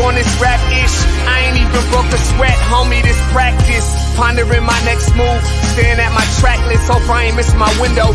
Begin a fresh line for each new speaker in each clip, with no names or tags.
on this rap-ish. I ain't even broke a sweat, homie, this practice. Pondering my next move, staring at my track list. Hope I ain't miss my window.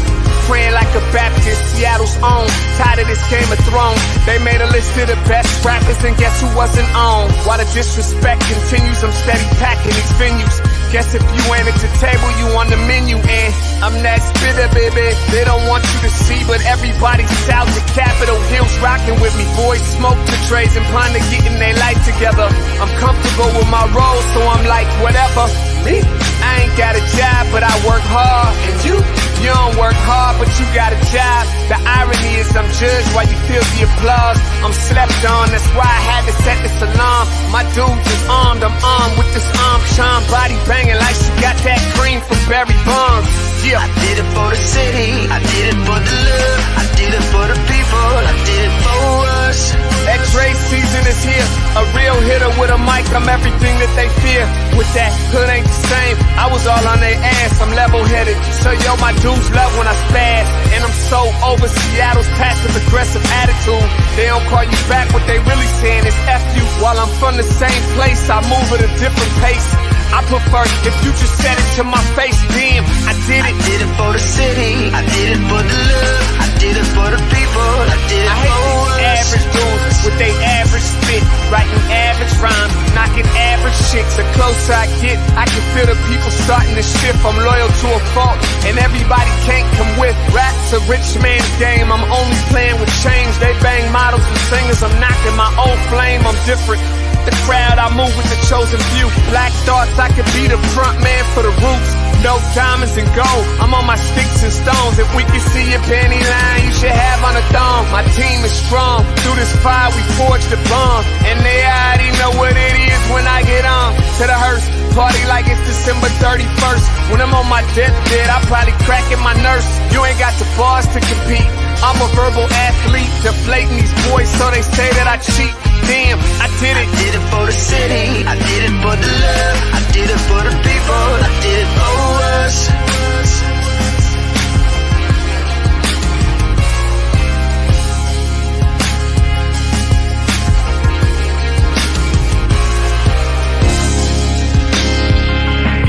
Praying like a Baptist, Seattle's own. Tired of this Game of Thrones. They made a list of the best rappers, and guess who wasn't on? While the disrespect continues, I'm steady packing these venues. Guess if you ain't at the table, you on the menu. And I'm that spitter, baby. They don't want you to see, but everybody's south of Capitol Hill's rocking with me. Boys smoke the trays and ponder getting their life together. I'm comfortable with my role, so I'm like, whatever. Me? I ain't got a job, but I work hard. And you don't work hard, but you got a job. The irony is I'm judged while you feel the applause. I'm slept on, that's why I had to set this alarm. My dudes is armed, I'm armed with this arm charm. Body banging like she got that cream from Barry Bonds. Yeah.
I did it for the city, I did it for the love, I did it for the people, I did it for us.
That Dre season is here, a real hitter with a mic, I'm everything that they fear. With that hood ain't the same, I was all on their ass, I'm level-headed. So yo, my dudes love when I spaz, and I'm so over Seattle's passive-aggressive attitude. They don't call you back, what they really saying is F you. While I'm from the same place, I move at a different pace. I prefer if you just said it to my face, damn, I did it.
I did it for the city, I did it for the love, I did it for the people, I did it for us.
Average dudes with they average spit, writing average rhymes, knocking average chicks. The closer I get, I can feel the people starting to shift. I'm loyal to a fault, and everybody can't come with. Rap's a rich man's game, I'm only playing with change. They bang models and singers, I'm knocking my old flame, I'm different. The crowd, I move with the chosen few. Black thoughts, I could be the front man for the roots. No diamonds and gold, I'm on my sticks and stones. If we can see your panty line, you should have on a thong. My team is strong, through this fire we forged a bond. And they already know what it is when I get on. To the hearse, party like it's December 31st. When I'm on my deathbed, I probably cracking my nurse. You ain't got the bars to compete. I'm a verbal athlete, deflating these boys so they say that I cheat. Damn, I did it.
I did it for the city, I did it for the love, I did it for the people, I did it for us.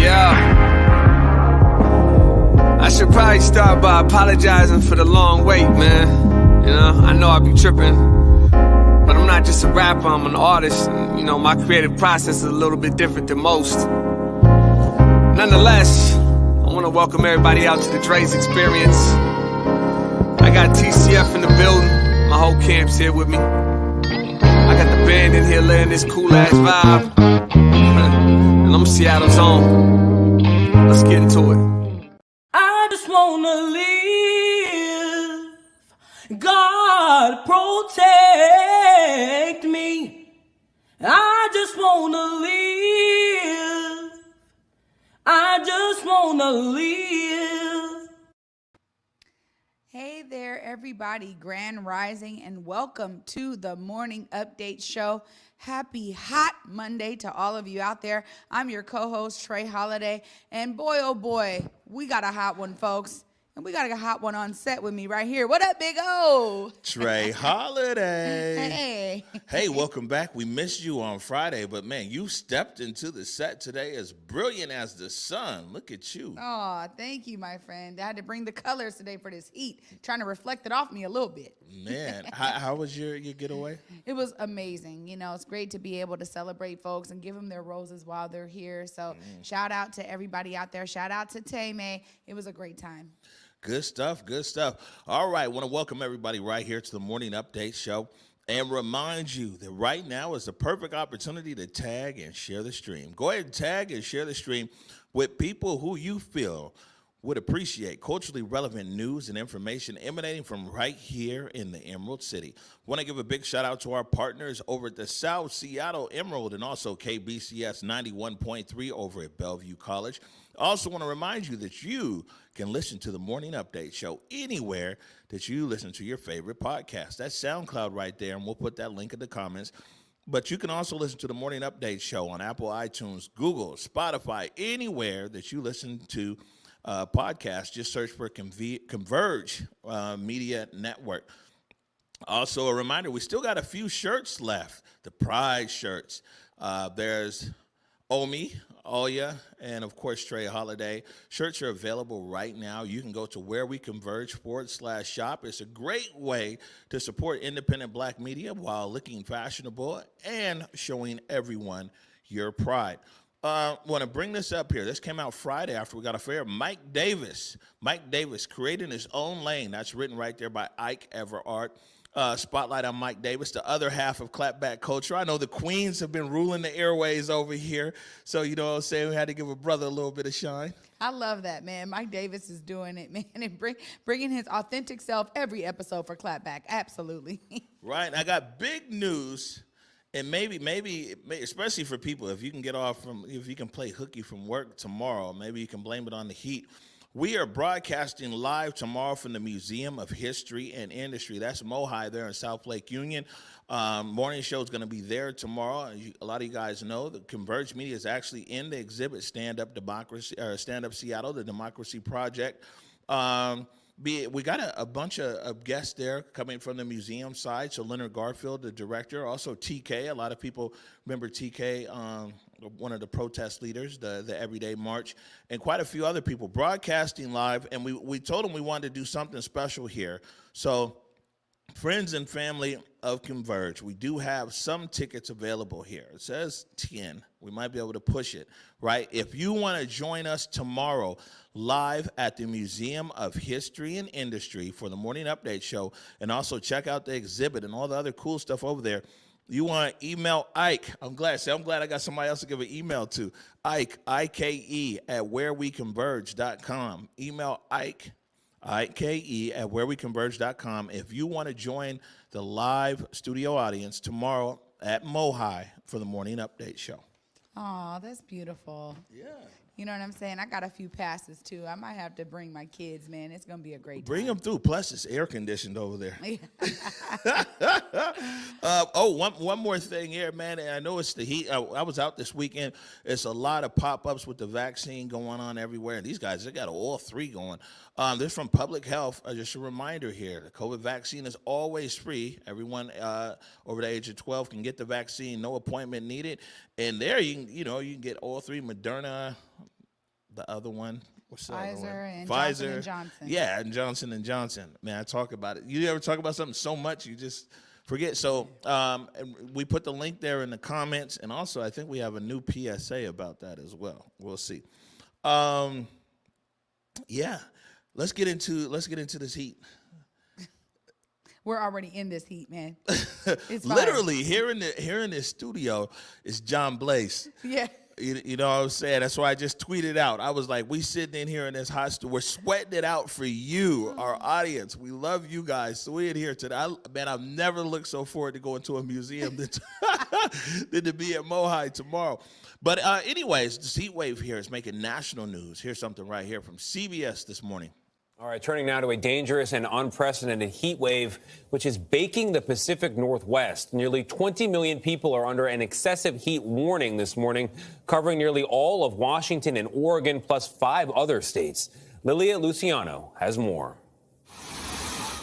Yeah. I should probably start by apologizing for the long wait, man. You know, I know I be tripping. But I'm not just a rapper, I'm an artist. And, you know, my creative process is a little bit different than most. Nonetheless, I want to welcome everybody out to the Dre's Experience. I got TCF in the building. My whole camp's here with me. I got the band in here laying this cool-ass vibe. And I'm Seattle's own. Let's get into it.
I just want to live. God protect me. I just wanna live. I just wanna live.
Hey there, everybody. Grand Rising, and welcome to the Morning Update Show. Happy hot Monday to all of you out there. I'm your co-host, Trey Holiday, and boy, oh boy, we got a hot one, folks. And we got a hot one on set with me right here. What up, Big O?
Trey Holiday.
Hey.
Hey, welcome back. We missed you on Friday, but man, you stepped into the set today as brilliant as the sun. Look at you.
Oh, thank you, my friend. I had to bring the colors today for this heat, trying to reflect it off me a little bit.
Man, how was your getaway?
It was amazing. You know, it's great to be able to celebrate folks and give them their roses while they're here. So shout out to everybody out there. Shout out to Tame. It was a great time.
Good stuff, good stuff. All right, want to welcome everybody right here to the Morning Update Show and remind you that right now is the perfect opportunity to tag and share the stream. Go ahead and tag and share the stream with people who you feel would appreciate culturally relevant news and information emanating from right here in the Emerald City. Want to give a big shout out to our partners over at the South Seattle Emerald and also KBCS 91.3 over at Bellevue College. Also want to remind you that you can listen to the Morning Update Show anywhere that you listen to your favorite podcast. That's SoundCloud right there, and we'll put that link in the comments. But you can also listen to the Morning Update Show on Apple, iTunes, Google, Spotify, anywhere that you listen to podcasts. Just search for Converge Media Network. Also, a reminder, we still got a few shirts left, the Pride shirts. There's Omi, Oya, and of course, Trey Holiday. Shirts are available right now. You can go to whereweconverge.com/shop. It's a great way to support independent black media while looking fashionable and showing everyone your pride. Want to bring this up here. This came out Friday after we got off air. Mike Davis creating his own lane. That's written right there by Ike Everard. Spotlight on Mike Davis, the other half of clapback culture. I know the queens have been ruling the airways over here, so you know what I'm saying, we had to give a brother a little bit of shine.
I love that, man. Mike Davis is doing it, man, and bringing his authentic self every episode for clapback. Absolutely.
Right, and I got big news, and maybe, especially for people, if you can play hooky from work tomorrow, maybe you can blame it on the heat. We are broadcasting live tomorrow from the Museum of History and Industry. That's Mohi there in South Lake Union. Morning show is going to be there tomorrow. A lot of you guys know that Converge Media is actually in the exhibit Stand Up Democracy, or Stand Up Seattle, the Democracy Project. We got a bunch of guests there coming from the museum side. So Leonard Garfield, the director, also TK. A lot of people remember TK, one of the protest leaders, the Everyday March, and quite a few other people broadcasting live. And we told them we wanted to do something special here. So friends and family of Converge, we do have some tickets available here. It says 10. We might be able to push it, right? If you want to join us tomorrow live at the Museum of History and Industry for the Morning Update Show, and also check out the exhibit and all the other cool stuff over there, you want to email Ike. I'm glad I got somebody else to give an email to. Ike, I-K-E, at whereweconverge.com. Email Ike, I-K-E, at whereweconverge.com if you want to join the live studio audience tomorrow at Mohi for the Morning Update Show.
Oh, that's beautiful.
Yeah.
You know what I'm saying? I got a few passes, too. I might have to bring my kids, man. It's going to be a great time.
Bring them through. Plus, it's air-conditioned over there. One more thing here, man. I know it's the heat. I was out this weekend. It's a lot of pop-ups with the vaccine going on everywhere. And these guys, they got all three going. This from Public Health. Just a reminder here. The COVID vaccine is always free. Everyone over the age of 12 can get the vaccine. No appointment needed. And there, you can get all three, Moderna, the other one. What's the other one?
And
Pfizer.
Johnson & Johnson.
Yeah, and Johnson & Johnson. Man, I talk about it. You ever talk about something so much you just forget? So we put the link there in the comments, and also I think we have a new PSA about that as well. We'll see. Yeah, let's get into this heat.
We're already in this heat, man. It's
Literally here in this studio is John Blaze.
Yeah.
You know what I'm saying? That's why I just tweeted out. I was like, we sitting in here in this hot studio. We're sweating it out for you, our audience. We love you guys. So we're in here today. Man, I've never looked so forward to going to a museum than to be at Mohi tomorrow. But anyways, this heat wave here is making national news. Here's something right here from CBS this morning.
All right, turning now to a dangerous and unprecedented heat wave, which is baking the Pacific Northwest. Nearly 20 million people are under an excessive heat warning this morning, covering nearly all of Washington and Oregon, plus 5 other states. Lilia Luciano has more.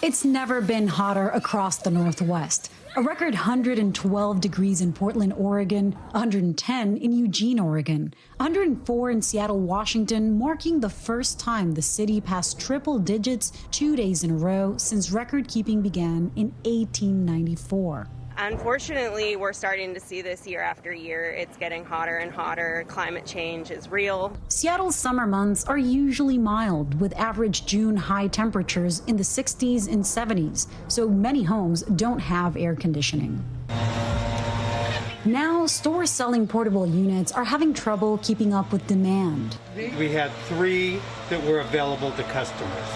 It's never been hotter across the Northwest. A record 112 degrees in Portland, Oregon, 110 in Eugene, Oregon, 104 in Seattle, Washington, marking the first time the city passed triple digits 2 days in a row since record keeping began in 1894.
Unfortunately, we're starting to see this year after year. It's getting hotter and hotter. Climate change is real.
Seattle's summer months are usually mild, with average June high temperatures in the 60s and 70s, so many homes don't have air conditioning. Now, stores selling portable units are having trouble keeping up with demand.
We had 3 that were available to customers.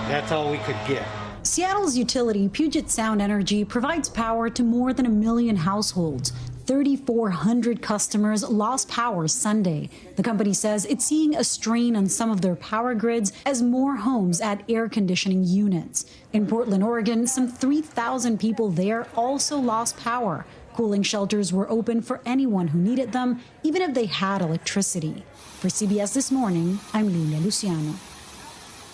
That's all we could get.
Seattle's utility, Puget Sound Energy, provides power to more than 1 million households. 3,400 customers lost power Sunday. The company says it's seeing a strain on some of their power grids as more homes add air conditioning units. In Portland, Oregon, some 3,000 people there also lost power. Cooling shelters were open for anyone who needed them, even if they had electricity. For CBS This Morning, I'm Lilia Luciano.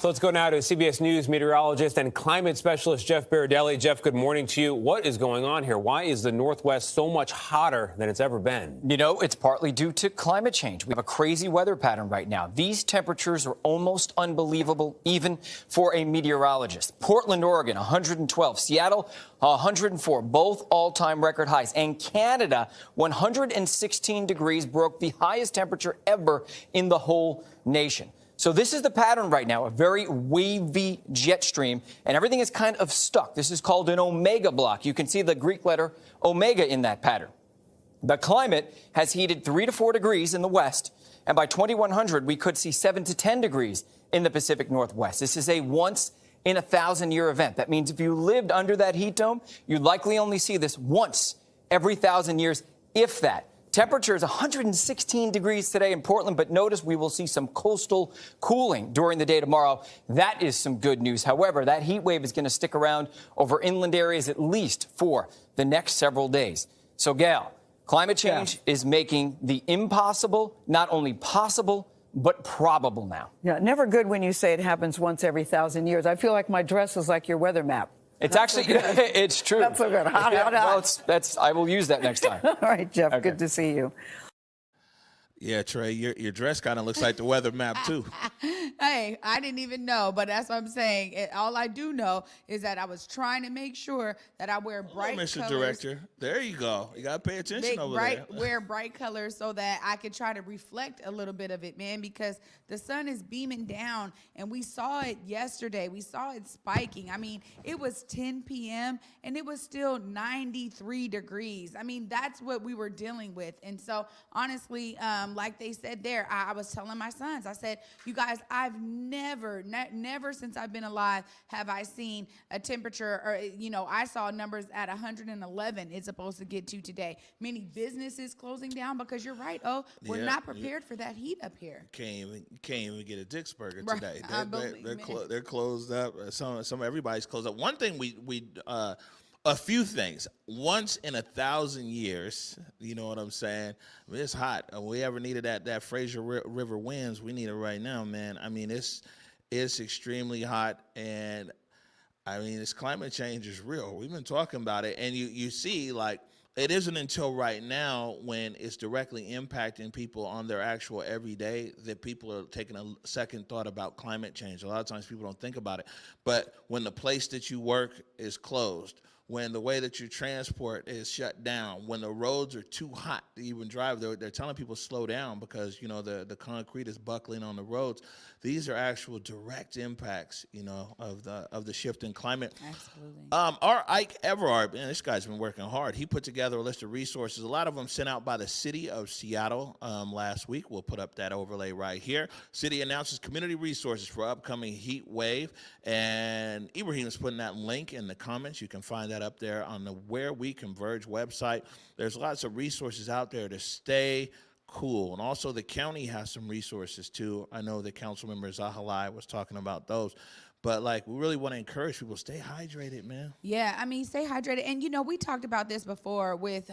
So let's go now to CBS News meteorologist and climate specialist Jeff Berardelli. Jeff, good morning to you. What is going on here? Why is the Northwest so much hotter than it's ever been?
You know, it's partly due to climate change. We have a crazy weather pattern right now. These temperatures are almost unbelievable, even for a meteorologist. Portland, Oregon, 112. Seattle, 104, both all-time record highs. And Canada, 116 degrees, broke the highest temperature ever in the whole nation. So this is the pattern right now, a very wavy jet stream, and everything is kind of stuck. This is called an omega block. You can see the Greek letter omega in that pattern. The climate has heated 3 to 4 degrees in the west, and by 2100, we could see 7 to 10 degrees in the Pacific Northwest. This is a once-in-a-thousand-year event. That means if you lived under that heat dome, you'd likely only see this once every 1,000 years, if that. Temperature is 116 degrees today in Portland, but notice we will see some coastal cooling during the day tomorrow. That is some good news. However, that heat wave is going to stick around over inland areas at least for the next several days. So, Gail, climate change is making the impossible not only possible, but probable now.
Yeah, never good when you say it happens once every 1,000 years. I feel like my dress is like your weather map.
It's actually, it's true.
Not so good. Hot.
Well, I will use that next time.
All right, Jeff,
Okay.
good to see you.
Yeah, Trey, your dress kind of looks like the weather map, too.
Hey, I didn't even know, but that's what I'm saying. All I do know is that I was trying to make sure that I wear bright
Mr.
colors.
Director, there you go. You got to pay attention over there.
Wear bright colors so that I could try to reflect a little bit of it, man, because the sun is beaming down, and we saw it yesterday. We saw it spiking. I mean, it was 10 p.m., and it was still 93 degrees. I mean, that's what we were dealing with. And so, honestly, like they said there, I was telling my sons, I said, you guys, I've never since I've been alive have I seen a temperature, or, I saw numbers at 111 it's supposed to get to today. Many businesses closing down because you're right. Oh, we're not prepared for that heat up here.
Can't even get a Dick's Burger
Right.
today. They're closed up. Everybody's closed up. One thing a few things. Once in 1,000 years, you know what I'm saying? I mean, it's hot. If we ever needed that Fraser River winds, we need it right now, man. I mean, it's extremely hot, and I mean, this climate change is real. We've been talking about it, and you see, like, it isn't until right now when it's directly impacting people on their actual everyday that people are taking a second thought about climate change. A lot of times people don't think about it, but when the place that you work is closed, when the way that you transport is shut down, when the roads are too hot to even drive, they're telling people slow down because, the concrete is buckling on the roads. These are actual direct impacts, of the shift in climate.
Absolutely.
Our Ike Everard, man, this guy's been working hard. He put together a list of resources, a lot of them sent out by the city of Seattle last week. We'll put up that overlay right here. City announces community resources for upcoming heat wave, and Ibrahim is putting that link in the comments. You can find that up there on the Where We Converge website. There's lots of resources out there to stay cool. And also the county has some resources too. I know the council member Zahalai was talking about those. But, we really want to encourage people, stay hydrated, man.
Yeah, I mean, stay hydrated. And, we talked about this before with,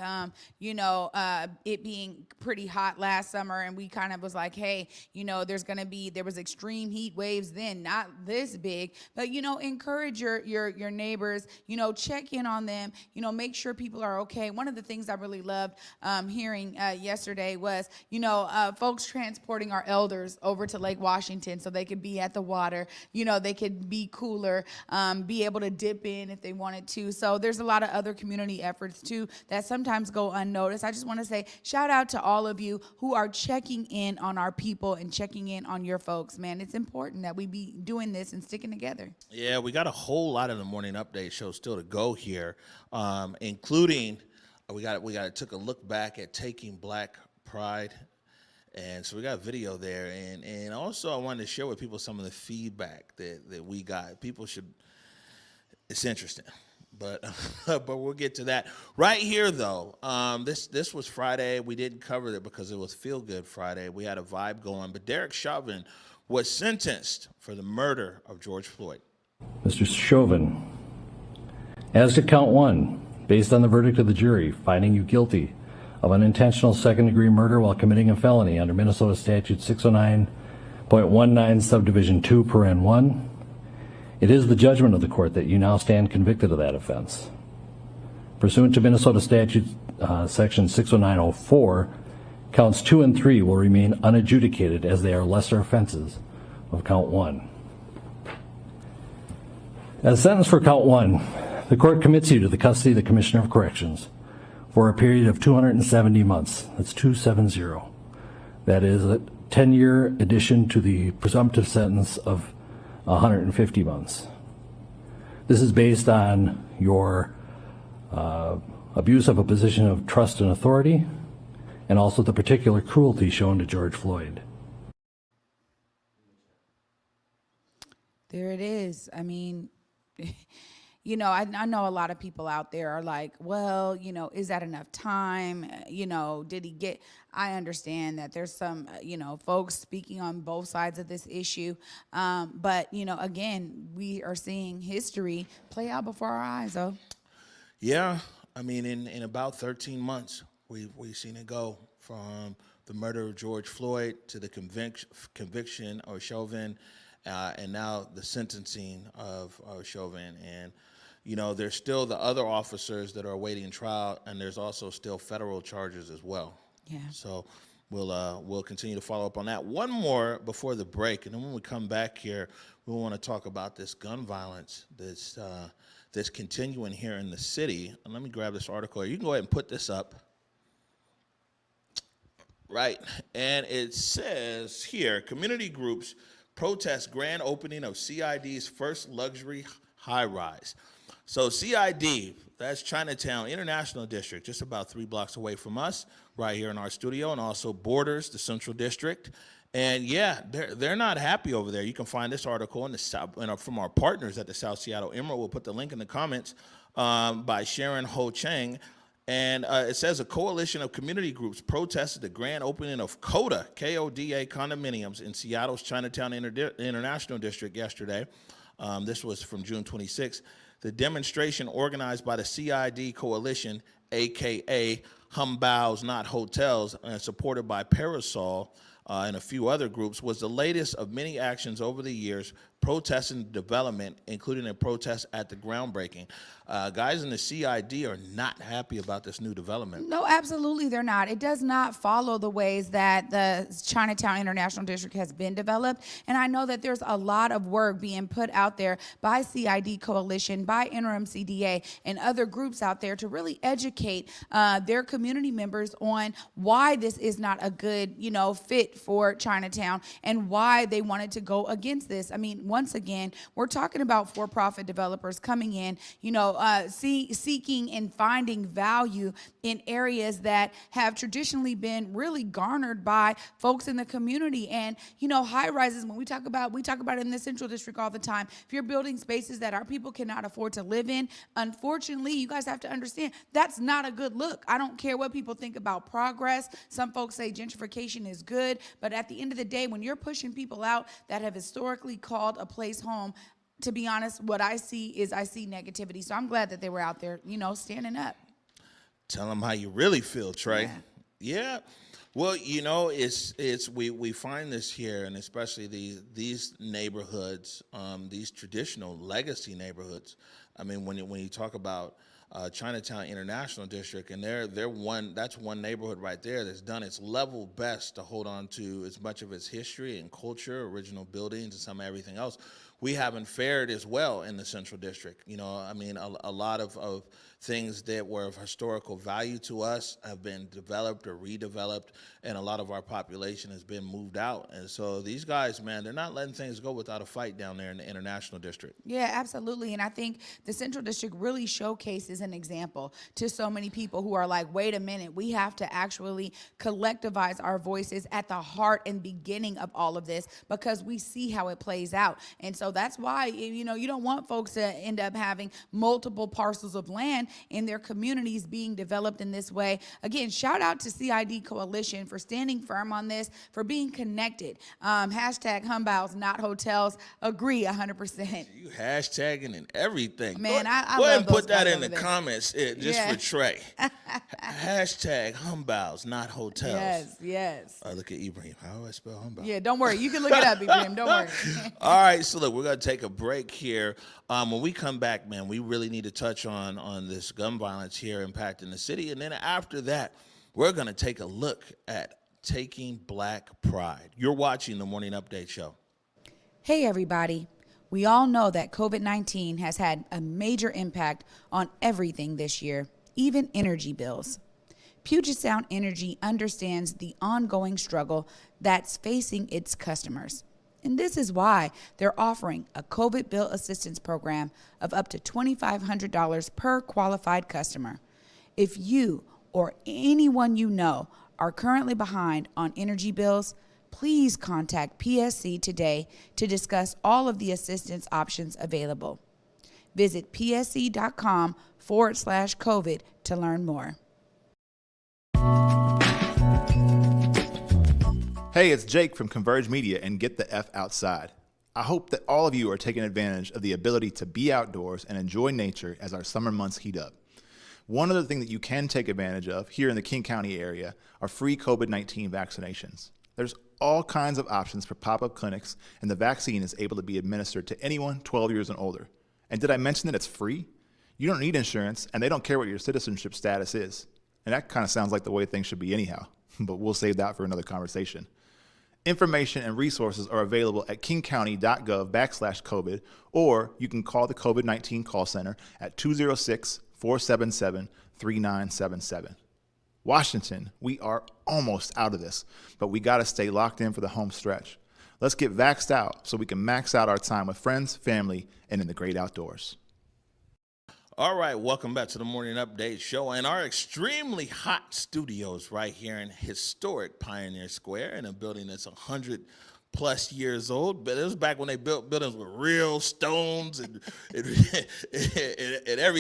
it being pretty hot last summer. And we kind of was like, hey, there was extreme heat waves then, not this big. But, encourage your neighbors, check in on them, make sure people are okay. One of the things I really loved hearing yesterday was, folks transporting our elders over to Lake Washington so they could be at the water, they could be cooler, be able to dip in if they wanted to. So there's a lot of other community efforts too that sometimes go unnoticed. I just want to say shout out to all of you who are checking in on our people and checking in on your folks, man. It's important that we be doing this and sticking together.
Yeah, we got a whole lot of the morning update show still to go here, including we took a look back at taking Black Pride. And so we got video there, and also I wanted to share with people some of the feedback that we got. It's interesting, but we'll get to that. Right here, though, this was Friday. We didn't cover it because it was Feel Good Friday. We had a vibe going, but Derek Chauvin was sentenced for the murder of George Floyd.
Mr. Chauvin, as to count one, based on the verdict of the jury, finding you guilty of unintentional second-degree murder while committing a felony under Minnesota Statute .19 subdivision 2 paren 1. It is the judgment of the court that you now stand convicted of that offense. Pursuant to Minnesota statute section 60904, counts 2 and 3 will remain unadjudicated as they are lesser offenses of count 1. As sentenced for count 1, the court commits you to the custody of the Commissioner of Corrections for a period of 270 months. That's 270. That is a 10-year addition to the presumptive sentence of 150 months. This is based on your abuse of a position of trust and authority, and also the particular cruelty shown to George Floyd.
There it is. I mean, you know, I know a lot of people out there are like, well, you know, is that enough time? You know, did he get, I understand that there's some, you know, folks speaking on both sides of this issue. But, you know, again, we are seeing history play out before our eyes, though.
Yeah, I mean, in about 13 months, we've seen it go from the murder of George Floyd to the conviction of Chauvin, and now the sentencing of Chauvin. And, you know, there's still the other officers that are awaiting trial, and there's also still federal charges as well.
Yeah.
So we'll continue to follow up on that. One more before the break, and then when we come back here, we want to talk about this gun violence that's continuing here in the city. And let me grab this article. You can go ahead and put this up. Right, and it says here, community groups protest grand opening of CID's first luxury high-rise. So CID, that's Chinatown International District, just about 3 blocks away from us, right here in our studio, and also borders the Central District. And yeah, they're not happy over there. You can find this article in the South, from our partners at the South Seattle Emerald. We'll put the link in the comments by Sharon Ho Chang. And it says a coalition of community groups protested the grand opening of KODA, K-O-D-A condominiums in Seattle's Chinatown International District yesterday. This was from June 26th. The demonstration, organized by the CID Coalition, a.k.a. Humbaos Not Hotels, and supported by Parasol and a few other groups, was the latest of many actions over the years protesting development, including a protest at the groundbreaking. Guys in the CID are not happy about this new development.
No, absolutely they're not. It does not follow the ways that the Chinatown International District has been developed. And I know that there's a lot of work being put out there by CID Coalition, by Interim CDA, and other groups out there to really educate their community members on why this is not a good, you know, fit for Chinatown and why they wanted to go against this. I mean, once again, we're talking about for-profit developers coming in, you know, seeking and finding value in areas that have traditionally been really garnered by folks in the community. And, you know, high rises, when we talk about it in the Central District all the time. If you're building spaces that our people cannot afford to live in, unfortunately, you guys have to understand that's not a good look. I don't care what people think about progress. Some folks say gentrification is good, but at the end of the day, when you're pushing people out that have historically called a place home, to be honest, what I see negativity. So I'm glad that they were out there, you know, standing up.
Tell them how you really feel, Trey. Yeah. Well, you know, we find this here, and especially these neighborhoods, these traditional legacy neighborhoods. I mean, when you talk about Chinatown International District, and that's one neighborhood right there that's done its level best to hold on to as much of its history and culture, original buildings, and some everything else. We haven't fared as well in the Central District. You know, I mean, a lot of things that were of historical value to us have been developed or redeveloped, and a lot of our population has been moved out. And so these guys, man, they're not letting things go without a fight down there in the International District.
Yeah, absolutely. And I think the Central District really showcases an example to so many people who are like, wait a minute, we have to actually collectivize our voices at the heart and beginning of all of this, because we see how it plays out. And so that's why, you know, you don't want folks to end up having multiple parcels of land in their communities being developed in this way. Again, shout out to CID Coalition for standing firm on this, for being connected. Hashtag Humbaos Not Hotels. Agree 100%.
You hashtagging and everything.
Man, I
go ahead
love
and put
those
that
guys
in the
over there.
comments just for Trey. Hashtag humbows, not hotels.
Yes.
Look at Ibrahim. How do I spell humbows?
Yeah, don't worry. You can look it up, Ibrahim. Don't worry.
All right, so look, we're going to take a break here. When we come back, man, we really need to touch on this gun violence here impacting the city. And then after that, we're going to take a look at taking Black pride. You're watching the Morning Update Show.
Hey, everybody. We all know that COVID-19 has had a major impact on everything this year, even energy bills. Puget Sound Energy understands the ongoing struggle that's facing its customers. And this is why they're offering a COVID bill assistance program of up to $2,500 per qualified customer. If you or anyone you know are currently behind on energy bills, please contact PSC today to discuss all of the assistance options available. Visit psc.com/COVID to learn more.
Hey, it's Jake from Converge Media and Get the F Outside. I hope that all of you are taking advantage of the ability to be outdoors and enjoy nature as our summer months heat up. One other thing that you can take advantage of here in the King County area are free COVID-19 vaccinations. There's all kinds of options for pop-up clinics, and the vaccine is able to be administered to anyone 12 years and older. And did I mention that it's free? You don't need insurance, and they don't care what your citizenship status is. And that kind of sounds like the way things should be anyhow, but we'll save that for another conversation. Information and resources are available at kingcounty.gov/COVID, or you can call the COVID-19 call center at 206-477-3977. Washington, we are almost out of this, but we got to stay locked in for the home stretch. Let's get vaxxed out so we can max out our time with friends, family, and in the great outdoors.
All right, welcome back to the Morning Update Show and our extremely hot studios right here in historic Pioneer Square in a building that's 100+ years old. But it was back when they built buildings with real stones and everything.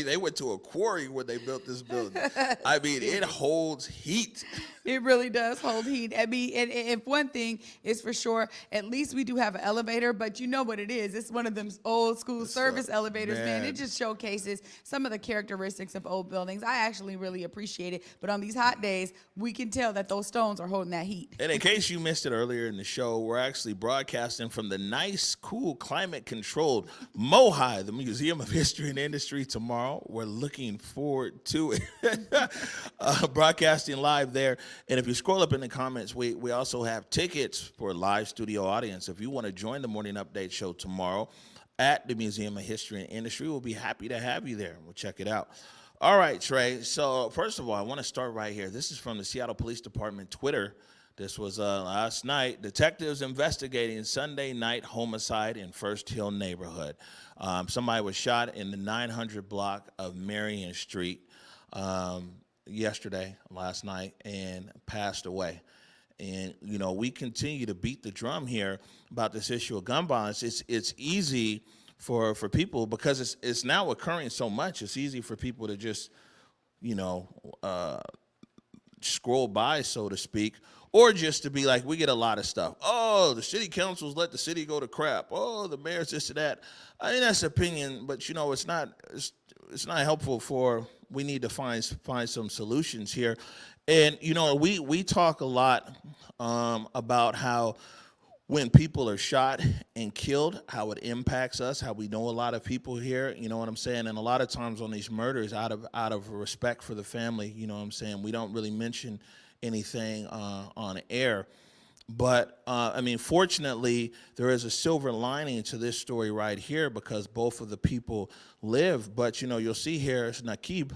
They went to a quarry when they built this building. I mean, it holds heat.
It really does hold heat. I mean, and if one thing is for sure, at least we do have an elevator, but you know what it is. It's one of them old school service elevators, man. It just showcases some of the characteristics of old buildings. I actually really appreciate it. But on these hot days, we can tell that those stones are holding that heat.
And in case you missed it earlier in the show, we're actually broadcasting from the nice, cool, climate-controlled MOHI, the Museum of History and Industry, tomorrow. We're looking forward to it. Broadcasting live there. And if you scroll up in the comments, we also have tickets for a live studio audience. If you want to join the Morning Update Show tomorrow at the Museum of History and Industry, we'll be happy to have you there. We'll check it out. All right, Trey. So first of all, I want to start right here. This is from the Seattle Police Department Twitter. This was last night. Detectives investigating Sunday night homicide in First Hill neighborhood. Somebody was shot in the 900 block of Marion Street last night, and passed away. And, you know, we continue to beat the drum here about this issue of gun violence. It's easy for people because it's now occurring so much. It's easy for people to just, you know, scroll by, so to speak, or just to be like, we get a lot of stuff. Oh, the city councils let the city go to crap. Oh, the mayor's this or that. I mean, that's opinion, but, you know, it's not helpful for. We need to find some solutions here. And, you know, we talk a lot about how when people are shot and killed, how it impacts us, how we know a lot of people here, you know what I'm saying? And a lot of times on these murders, out of respect for the family, you know what I'm saying, we don't really mention anything on air. But, I mean, fortunately, there is a silver lining to this story right here because both of the people live. But, you know, you'll see here, it's Naqib.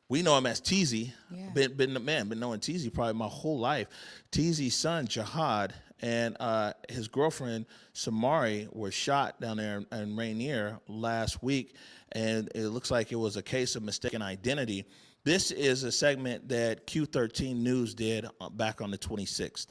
We know him as Teezy. Yeah. Been knowing Teezy probably my whole life. Teezy's son, Jihad, and his girlfriend, Samari, were shot down there in Rainier last week. And it looks like it was a case of mistaken identity. This is a segment that Q13 News did back on the 26th.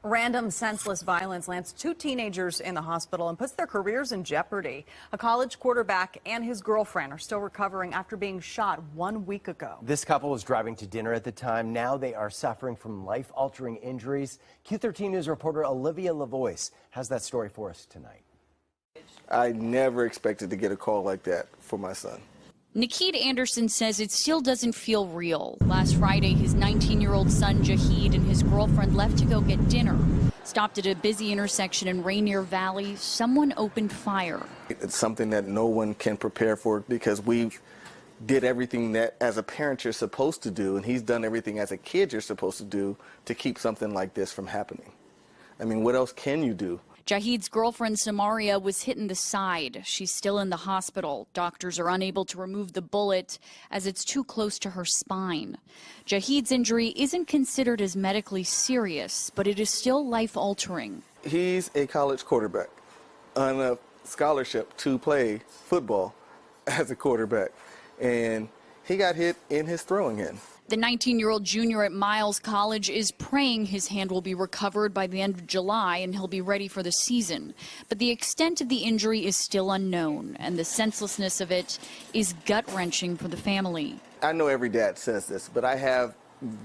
Random, senseless violence lands 2 teenagers in the hospital and puts their careers in jeopardy. A college quarterback and his girlfriend are still recovering after being shot 1 week ago.
This couple was driving to dinner at the time. Now they are suffering from life-altering injuries. Q13 News reporter Olivia Lavois has that story for us tonight.
I never expected to get a call like that for my son. Nakeed Anderson says it still doesn't feel real. Last Friday, his 19-year-old son, Jaheed, and his girlfriend left to go get dinner. Stopped at a busy intersection in Rainier Valley. Someone opened fire.
It's something that no one can prepare for because we did everything that as a parent you're supposed to do, and he's done everything as a kid you're supposed to do to keep something like this from happening. I mean, what else can you do?
Jaheed's girlfriend, Samaria, was hit in the side. She's still in the hospital. Doctors are unable to remove the bullet as it's too close to her spine. Jaheed's injury isn't considered as medically serious, but it is still life-altering.
He's a college quarterback on a scholarship to play football as a quarterback, and he got hit in his throwing hand.
The 19-year-old junior at Miles College is praying his hand will be recovered by the end of July and he'll be ready for the season. But the extent of the injury is still unknown, and the senselessness of it is gut-wrenching for the family.
I know every dad says this, but I have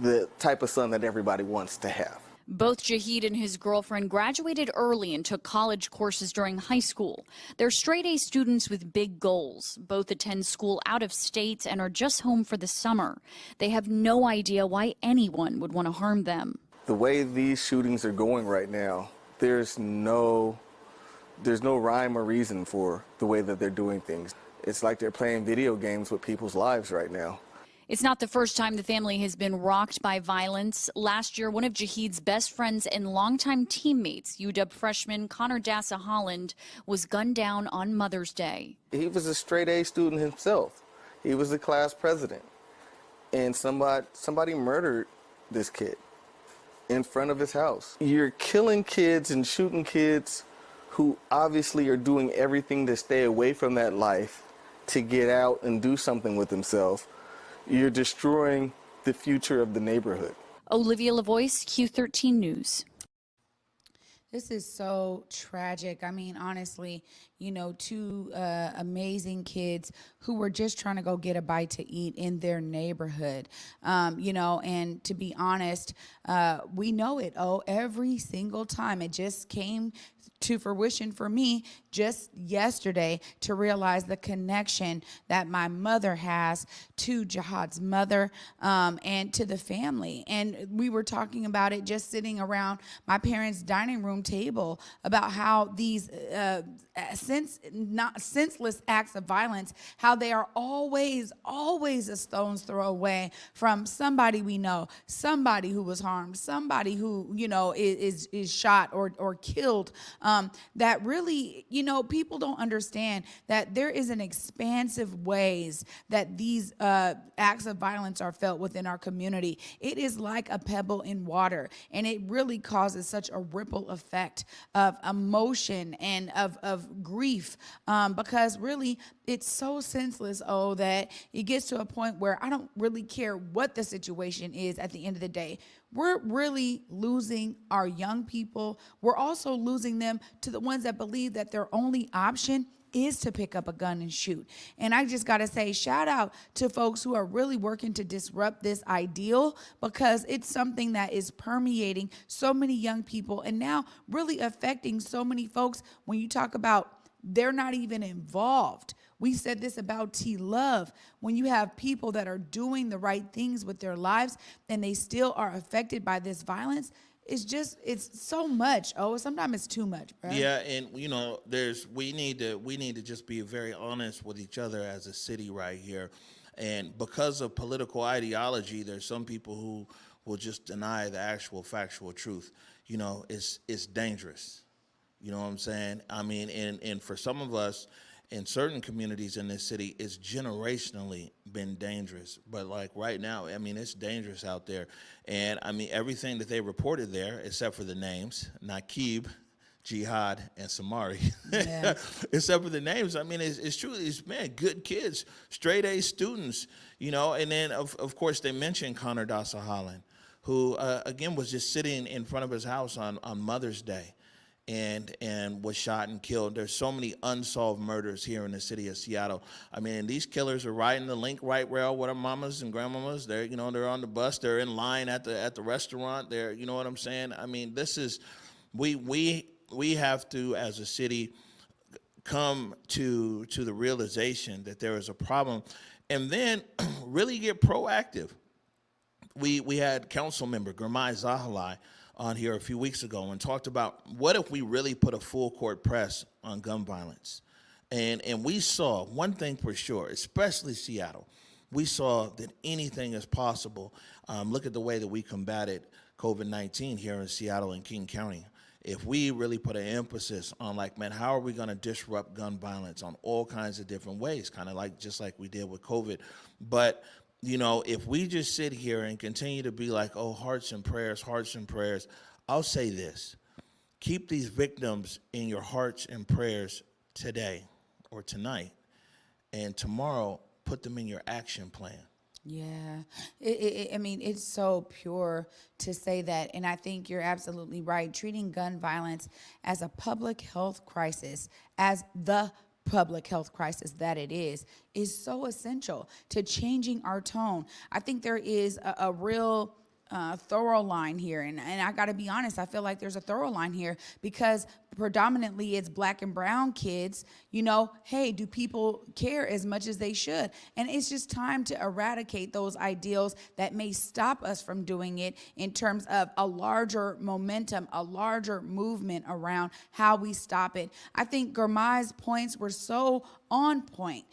the type of son that everybody wants to have.
Both Jaheed and his girlfriend graduated early and took college courses during high school. They're straight-A students with big goals. Both attend school out of state and are just home for the summer. They have no idea why anyone would want to harm them.
The way these shootings are going right now, there's no rhyme or reason for the way that they're doing things. It's like they're playing video games with people's lives right now.
It's not the first time the family has been rocked by violence. Last year, one of Jaheed's best friends and longtime teammates, UW freshman Connor Dassa Holland, was gunned down on Mother's Day.
He was a straight-A student himself. He was the class president. And somebody murdered this kid in front of his house. You're killing kids and shooting kids who obviously are doing everything to stay away from that life, to get out and do something with themselves. You're destroying the future of the neighborhood.
Olivia Lavoie, Q13 News.
This is so tragic. I mean, honestly, you know, two amazing kids who were just trying to go get a bite to eat in their neighborhood. You know, and to be honest, we know it. Oh, every single time. It just came to fruition for me just yesterday to realize the connection that my mother has to Jihad's mother and to the family. And we were talking about it just sitting around my parents' dining room table about how these senseless acts of violence, how they are always a stone's throw away from somebody we know, somebody who was harmed, somebody who, you know, is shot or killed. That really, you know, people don't understand that there is an expansive ways that these acts of violence are felt within our community. It is like a pebble in water, and it really causes such a ripple effect of emotion and of grief, because really it's so senseless, that it gets to a point where I don't really care what the situation is at the end of the day. We're really losing our young people. We're also losing them to the ones that believe that their only option is to pick up a gun and shoot. And I just got to say, shout out to folks who are really working to disrupt this ideal, because it's something that is permeating so many young people and now really affecting so many folks. When you talk about they're not even involved. We said this about T-Love. When you have people that are doing the right things with their lives and they still are affected by this violence, it's so much. Sometimes it's too much, bro.
Yeah, and you know, we need to just be very honest with each other as a city right here. And because of political ideology, there's some people who will just deny the actual factual truth. You know, it's dangerous. You know what I'm saying? I mean, and for some of us in certain communities in this city, it's generationally been dangerous. But like right now, I mean, it's dangerous out there. And I mean, everything that they reported there, except for the names, Nakeed, Jihad, and Samari, yeah. Except for the names, I mean, it's truly, it's, man, good kids, straight A students, you know. And then, of course, they mentioned Connor Dassa Holland, who, again, was just sitting in front of his house on Mother's Day. And was shot and killed. There's so many unsolved murders here in the city of Seattle. I mean, these killers are riding the Link Right Rail with our mamas and grandmamas. They're, you know, they're on the bus. They're in line at the restaurant. They're, you know what I'm saying? I mean, this is, we have to, as a city, come to the realization that there is a problem. and then really get proactive. We had council member Gurmai Zahalai on here a few weeks ago and talked about what if we really put a full court press on gun violence. And we saw one thing for sure, especially Seattle, we saw that anything is possible. Look at the way that we combated COVID-19 here in Seattle and King County. If we really put an emphasis on, like, man, how are we going to disrupt gun violence on all kinds of different ways, kind of like just like we did with COVID. But you know, if we just sit here and continue to be like, oh, hearts and prayers, I'll say this. Keep these victims in your hearts and prayers today or tonight, and tomorrow put them in your action plan.
Yeah, I mean, it's so pure to say that. And I think you're absolutely right. Treating gun violence as a public health crisis, as the public health crisis that it is so essential to changing our tone. I think there is a real thorough line here. And I got to be honest, I feel like there's a thorough line here because predominantly it's black and brown kids. You know, hey, do people care as much as they should? And it's just time to eradicate those ideals that may stop us from doing it in terms of a larger momentum, a larger movement around how we stop it. I think Gurmai's points were so on point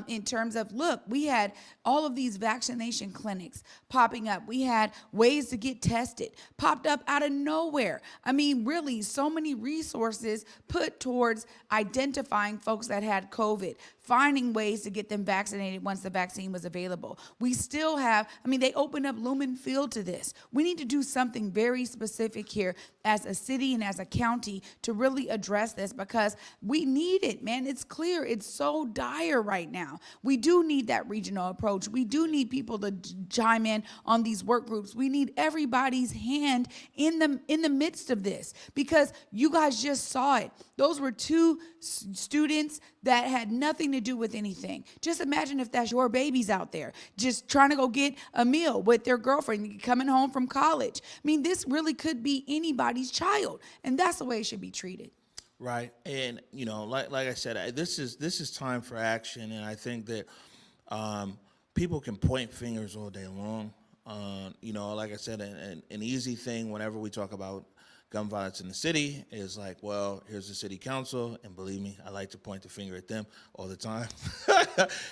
in terms of, look, we had all of these vaccination clinics popping up. We had ways to get tested popped up out of nowhere. I mean, really, so many resources put towards identifying folks that had COVID, finding ways to get them vaccinated once the vaccine was available. We still have, I mean, they opened up Lumen Field to this. We need to do something very specific here as a city and as a county to really address this because we need it, man. It's clear. It's so dire right now. We do need that regional approach. We do need people to chime in on these work groups. We need everybody's hand in the midst of this because you guys just saw it. Those were two students that had nothing to do with anything. Just imagine if that's your babies out there just trying to go get a meal with their girlfriend coming home from college. I mean, this really could be anybody's child, and that's the way it should be treated.
Right, and you know, like I said, this is time for action, and I think that people can point fingers all day long. You know, like I said, an easy thing whenever we talk about gun violence in the city is like, well, here's the city council, and believe me, I like to point the finger at them all the time.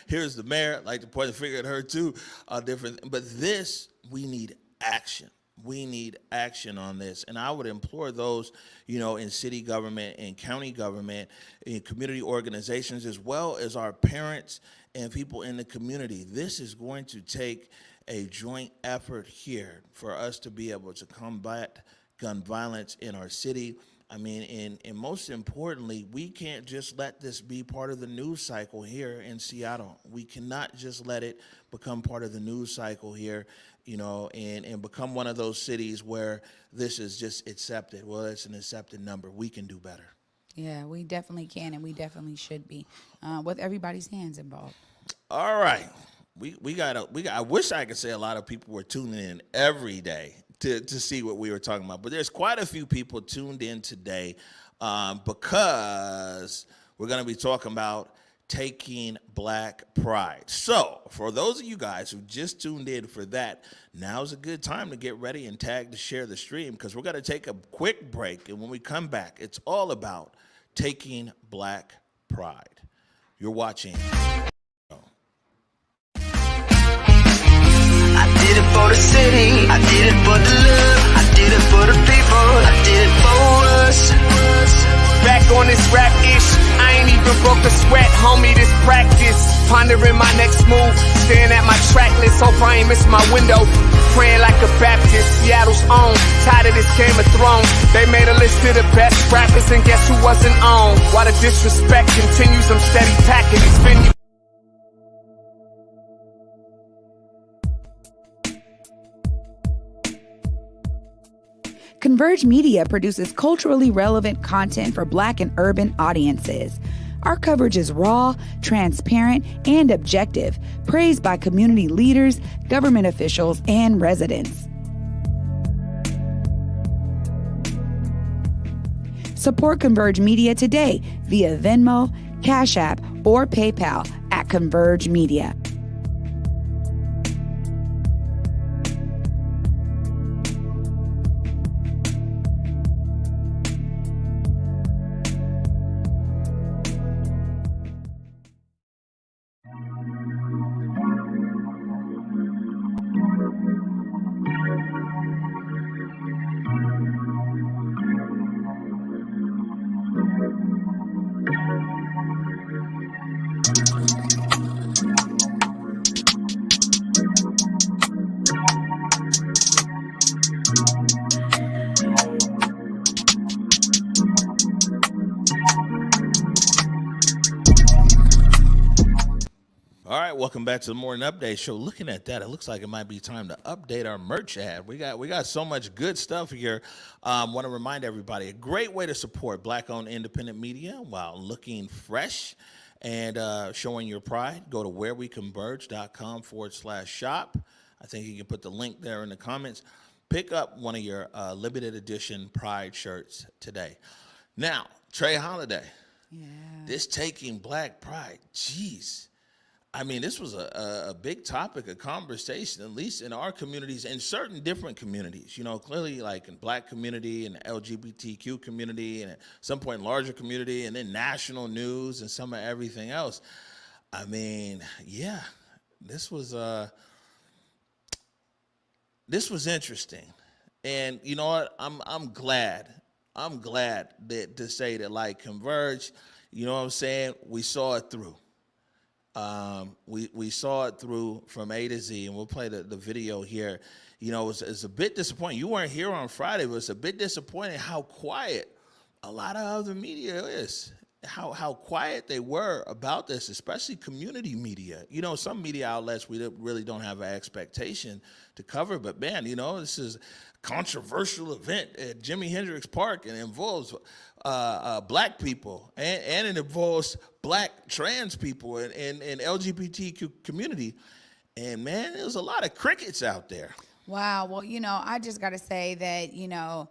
Here's the mayor, I like to point the finger at her too. But this, we need action. We need action on this, and I would implore those, you know, in city government and county government, in community organizations, as well as our parents and people in the community. This is going to take a joint effort here for us to be able to combat gun violence in our city. I mean, and most importantly, we can't just let this be part of the news cycle here in Seattle. We cannot just let it become part of the news cycle here, you know, and become one of those cities where this is just accepted. Well, it's an accepted number. We can do better.
Yeah, we definitely can, and we definitely should be, with everybody's hands involved.
All right. I wish I could say a lot of people were tuning in every day to see what we were talking about. But there's quite a few people tuned in today because we're going to be talking about taking Black pride. So for those of you guys who just tuned in for that, now's a good time to get ready and tag to share the stream because we're going to take a quick break. And when we come back, it's all about taking Black pride. You're watching.
I did it for the city, I did it for the love, I did it for the people, I did it for us.
Back on this rap ish, I ain't even broke a sweat, homie, this practice. Pondering my next move, staring at my track list, hope I ain't missing my window. Praying like a Baptist, Seattle's own, tired of this Game of Thrones. They made a list of the best rappers and guess who wasn't on? While the disrespect continues, I'm steady packing these venues.
Converge Media produces culturally relevant content for Black and urban audiences. Our coverage is raw, transparent, and objective, praised by community leaders, government officials, and residents. Support Converge Media today via Venmo, Cash App, or PayPal at Converge Media.
All right, welcome back to the Morning Update Show. Looking at that, it looks like it might be time to update our merch ad. We got so much good stuff here. Want to remind everybody, a great way to support Black-owned independent media while looking fresh and showing your pride. Go to whereweconverge.com/shop. I think you can put the link there in the comments. Pick up one of your limited edition Pride shirts today. Now, Trey Holiday, this taking Black Pride, geez. I mean, this was a big topic of conversation, at least in our communities and certain different communities. You know, clearly like in Black community and the LGBTQ community and at some point larger community and then national news and some of everything else. I mean, yeah, this was interesting. And you know what? I'm glad that to say that like Converge, you know what I'm saying? We saw it through. We saw it through from A to Z, and we'll play the video here. You know, it's a bit disappointing. You weren't here on Friday, but it's a bit disappointing how quiet a lot of other media is. How quiet they were about this, especially community media. You know, some media outlets we really don't have an expectation to cover, but man, you know, this is a controversial event at Jimi Hendrix Park, and it involves Black people, and it involves Black trans people and LGBTQ community. And man, there's a lot of crickets out there.
Wow. Well, you know, I just got to say that, you know,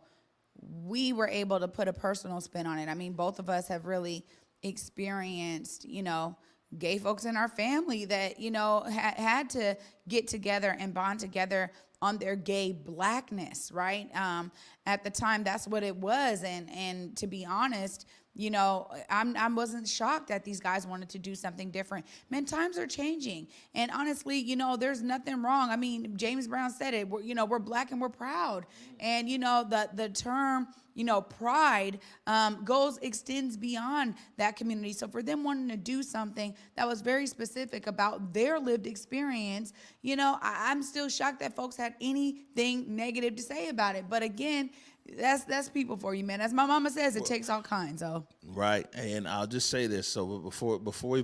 we were able to put a personal spin on it. I mean, both of us have really experienced, you know, gay folks in our family that, you know, had to get together and bond together on their gay Blackness, right? At the time, that's what it was. And to be honest, you know, I wasn't shocked that these guys wanted to do something different. Man, times are changing. And honestly, you know, there's nothing wrong. I mean, James Brown said it, we're Black and we're proud. And, you know, the term, you know, pride extends beyond that community. So for them wanting to do something that was very specific about their lived experience, you know, I'm still shocked that folks had anything negative to say about it. But again, that's people for you, man. As my mama says, it takes all kinds. So
right, and I'll just say this. So before we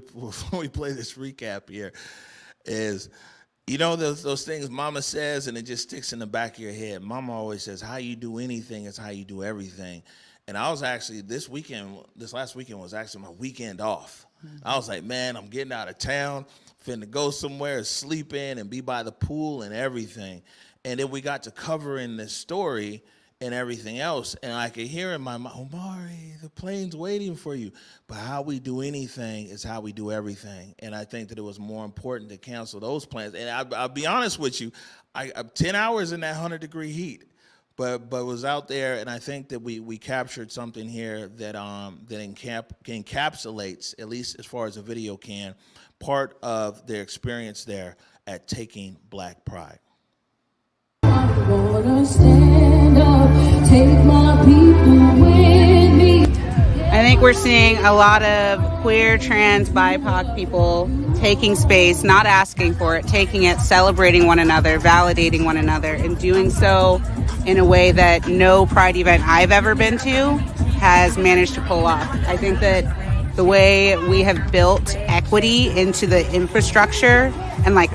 play this recap here, is, you know, those things Mama says, and it just sticks in the back of your head. Mama always says, "How you do anything is how you do everything." And I was actually this last weekend was actually my weekend off. Mm-hmm. I was like, man, I'm getting out of town, finna go somewhere, sleep in, and be by the pool and everything. And then we got to covering this story and everything else, and I could hear in my mind, Omari, the plane's waiting for you. But how we do anything is how we do everything. And I think that it was more important to cancel those plans. And I'll be honest with you, I'm 10 hours in that 100-degree heat, but was out there, and I think that we captured something here that encapsulates, at least as far as the video can, part of their experience there at taking Black Pride.
I think we're seeing a lot of queer, trans, BIPOC people taking space, not asking for it, taking it, celebrating one another, validating one another, and doing so in a way that no Pride event I've ever been to has managed to pull off. I think that the way we have built equity into the infrastructure and like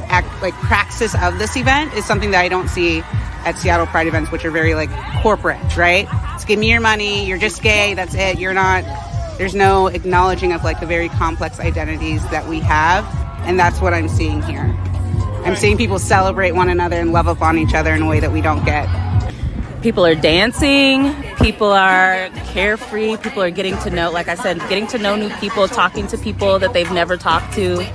praxis of this event is something that I don't see at Seattle Pride events, which are very like corporate, right? It's give me your money, you're just gay, that's it. There's no acknowledging of like the very complex identities that we have. And that's what I'm seeing here. I'm seeing people celebrate one another and love upon each other in a way that we don't get.
People are dancing, people are carefree, people are getting to know, like I said, getting to know new people, talking to people that they've never talked to.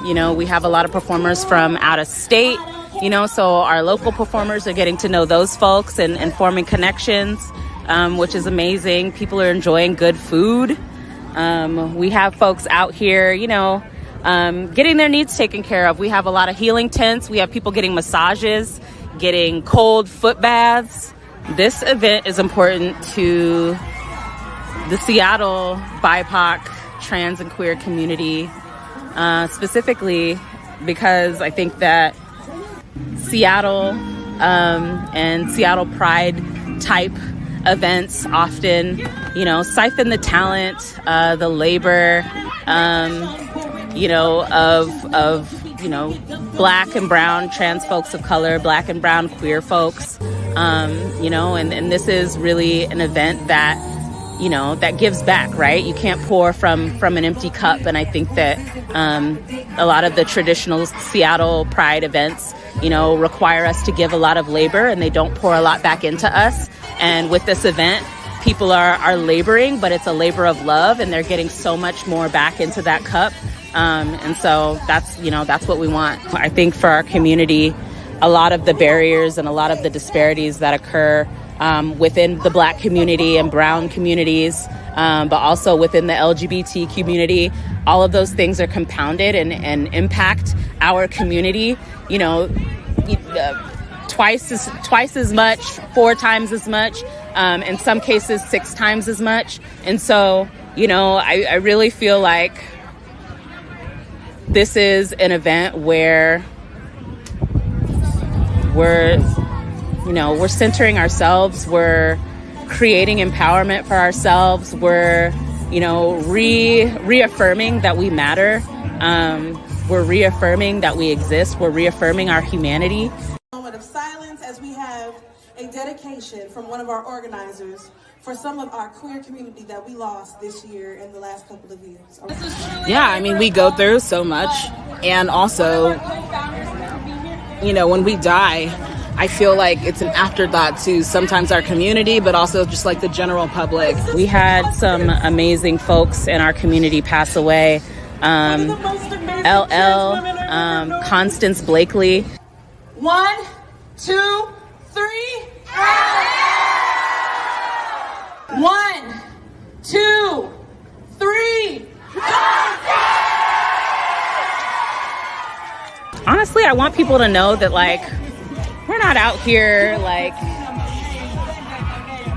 You know, we have a lot of performers from out of state, you know, so our local performers are getting to know those folks and forming connections, which is amazing. People are enjoying good food. We have folks out here, you know, getting their needs taken care of. We have a lot of healing tents. We have people getting massages, getting cold foot baths. This event is important to the Seattle BIPOC, trans and queer community, specifically because I think that Seattle and Seattle Pride type events often, you know, siphon the talent, the labor, Black and brown trans folks of color, Black and brown queer folks, and this is really an event that, that gives back, right? You can't pour from an empty cup. And I think that a lot of the traditional Seattle Pride events, require us to give a lot of labor, and they don't pour a lot back into us. And with this event, people are laboring, but it's a labor of love, and they're getting so much more back into that cup. And so that's what we want. I think for our community, a lot of the barriers and a lot of the disparities that occur within the Black community and brown communities, but also within the LGBT community, all of those things are compounded and impact our community, twice as much, 4 times as much, in some cases 6 times as much. And so, I really feel like this is an event where we're centering ourselves, we're creating empowerment for ourselves, we're, reaffirming that we matter, we're reaffirming that we exist, we're reaffirming our humanity.
Moment of silence as we have a dedication from one of our organizers for some of our queer community that we lost this year and the last couple of years.
Yeah, we go through so much, and also, when we die, I feel like it's an afterthought to sometimes our community, but also just like the general public.
We had some amazing folks in our community pass away. LL, Constance Blakely.
1, 2, 3. 1, 2, 3.
Honestly, I want people to know that, we're not out here,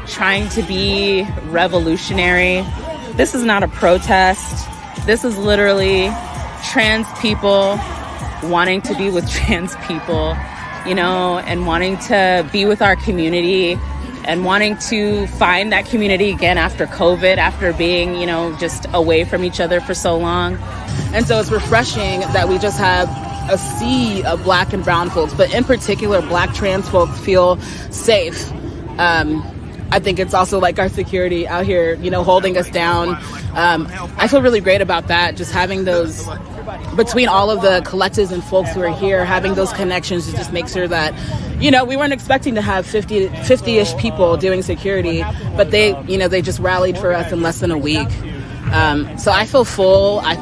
trying to be revolutionary. This is not a protest. This is literally trans people wanting to be with trans people, and wanting to be with our community and wanting to find that community again after COVID, after being, just away from each other for so long.
And so it's refreshing that we just have a sea of Black and brown folks, but in particular, Black trans folks feel safe. I think it's also our security out here, holding us down. I feel really great about that, just having those, between all of the collectives and folks who are here, having those connections to just make sure that, we weren't expecting to have 50-ish people doing security, but they just rallied for us in less than a week. So I feel full. I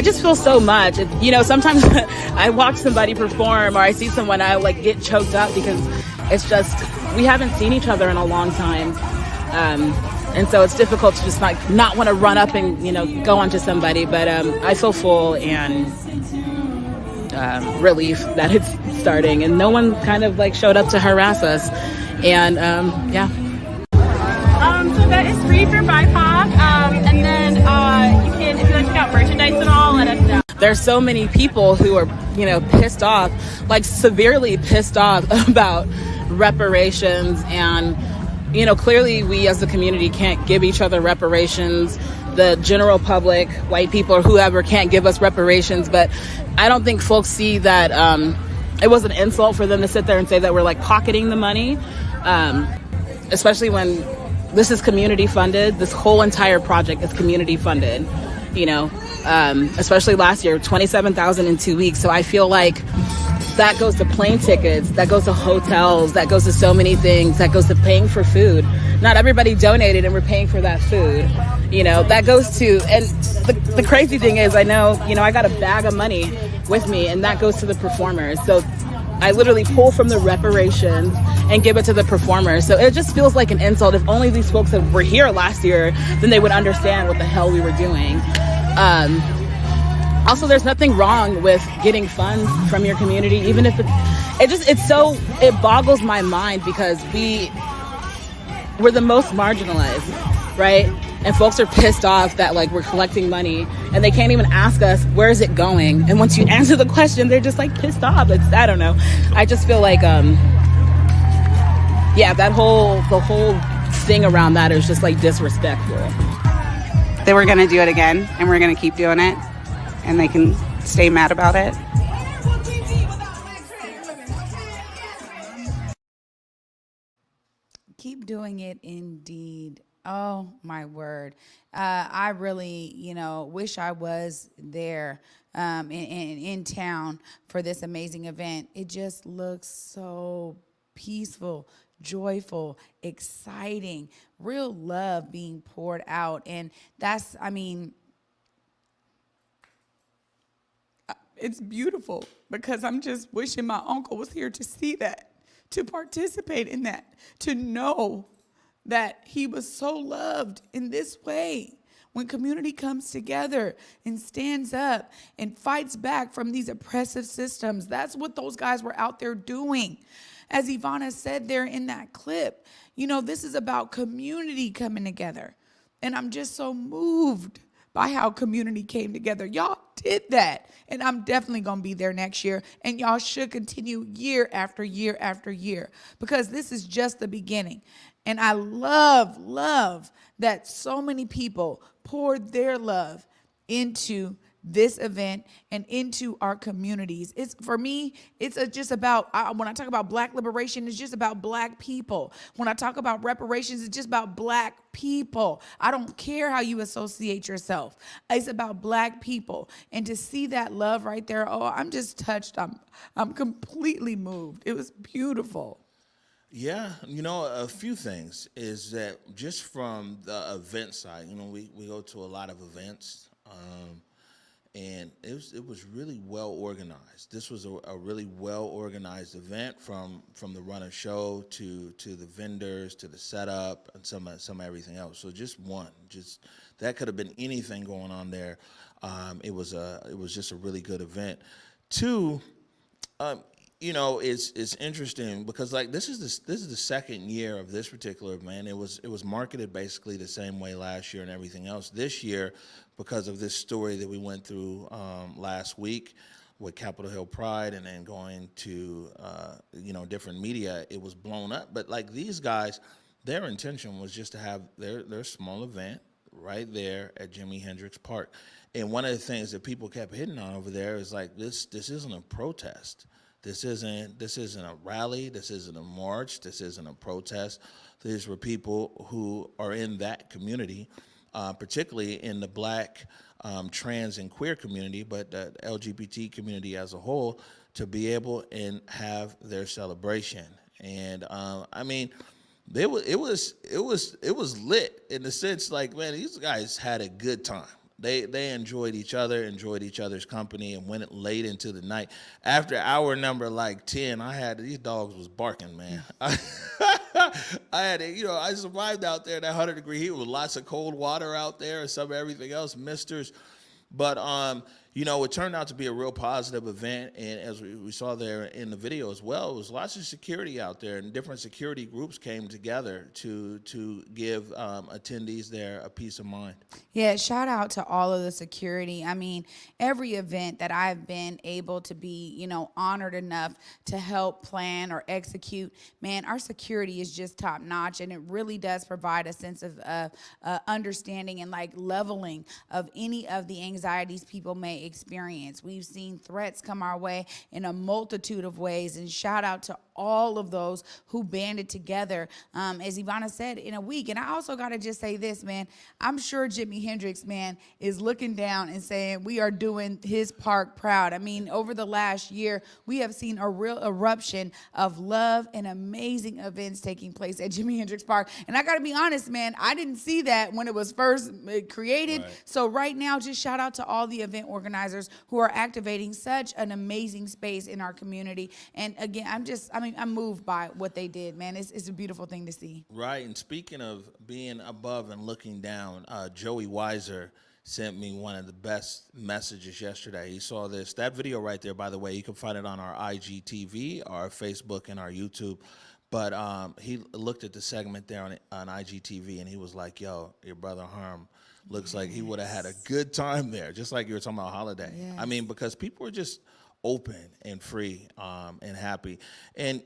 just feel so much. Sometimes I watch somebody perform or I see someone, I get choked up because it's just, we haven't seen each other in a long time. And so it's difficult to just not want to run up and, go onto somebody. But I feel full and relief that it's starting. And no one kind of showed up to harass us. And yeah.
So that is free for BIPOC. And then you can, if you like to check out merchandise and all, let us know.
There's so many people who are, pissed off, severely pissed off about reparations. And, clearly we as a community can't give each other reparations. The general public, white people or whoever, can't give us reparations. But I don't think folks see that it was an insult for them to sit there and say that we're pocketing the money, especially when this is community funded. This whole entire project is community funded, especially last year, $27,000 in 2 weeks. So I feel like that goes to plane tickets, that goes to hotels, that goes to so many things, that goes to paying for food. Not everybody donated and we're paying for that food. That goes to, and the crazy thing is, I know, I got a bag of money with me and that goes to the performers. So I literally pull from the reparations and give it to the performers. So it just feels like an insult. If only these folks that were here last year, then they would understand what the hell we were doing. Also, there's nothing wrong with getting funds from your community, even if it boggles my mind because we're the most marginalized, right? And folks are pissed off that we're collecting money and they can't even ask us, where is it going? And once you answer the question, they're just pissed off. I don't know. I just feel like, the whole thing around that is just disrespectful.
that we're going to do it again, and we're going to keep doing it, and they can stay mad about it.
Keep doing it, indeed. Oh, my word. I really, wish I was there in town for this amazing event. It just looks so peaceful, joyful, exciting, real love being poured out. And that's, it's beautiful, because I'm just wishing my uncle was here to see that, to participate in that, to know that he was so loved in this way. When community comes together and stands up and fights back from these oppressive systems, that's what those guys were out there doing. As Ivana said there in that clip, this is about community coming together. And I'm just so moved by how community came together. Y'all did that. And I'm definitely going to be there next year. And y'all should continue year after year after year, because this is just the beginning. And I love that so many people poured their love into this event and into our communities. For me, it's just about, when I talk about Black liberation, it's just about Black people. When I talk about reparations, it's just about Black people. I don't care how you associate yourself. It's about Black people. And to see that love right there, I'm just touched. I'm completely moved. It was beautiful.
Yeah, a few things is that just from the event side, we go to a lot of events, and it was really well organized. This was a really well organized event, from the run of show to the vendors to the setup and some everything else. So just that could have been anything going on there. It was just a really good event. Two, it's interesting because this is the second year of this particular event. It was marketed basically the same way last year and everything else. This year, because of this story that we went through last week with Capitol Hill Pride and then going to different media, it was blown up. But these guys, their intention was just to have their small event right there at Jimi Hendrix Park. And one of the things that people kept hitting on over there is this isn't a protest. This isn't a rally. This isn't a march. This isn't a protest. These were people who are in that community, particularly in the Black, trans, and queer community, but the LGBT community as a whole, to be able and have their celebration. And it was lit in the sense these guys had a good time. They enjoyed each other's company, and went late into the night. After hour number 10, these dogs was barking, man. I survived out there in that 100-degree heat with lots of cold water out there and some everything else, misters. But it turned out to be a real positive event, and as we saw there in the video as well, it was lots of security out there, and different security groups came together to give attendees there a peace of mind.
Yeah, shout out to all of the security. Every event that I've been able to be, honored enough to help plan or execute, man, our security is just top notch, and it really does provide a sense of understanding and leveling of any of the anxieties people may experience. We've seen threats come our way in a multitude of ways, and shout out to all of those who banded together, as Ivana said, in a week. And I also got to just say this, man, I'm sure Jimi Hendrix, man, is looking down and saying we are doing his park proud. Over the last year, we have seen a real eruption of love and amazing events taking place at Jimi Hendrix Park. And I got to be honest, man, I didn't see that when it was first created. Right. So right now, just shout out to all the event organizers who are activating such an amazing space in our community. And again, I'm moved by what they did, man. It's a beautiful thing to see.
Right, and speaking of being above and looking down, Joey Weiser sent me one of the best messages yesterday. He saw this. That video right there, by the way, you can find it on our IGTV, our Facebook, and our YouTube. But he looked at the segment there on IGTV, and he was like, yo, your brother Harm looks like he would have had a good time there, just like you were talking about Holiday. Yes. Because people are just open and free and happy. And,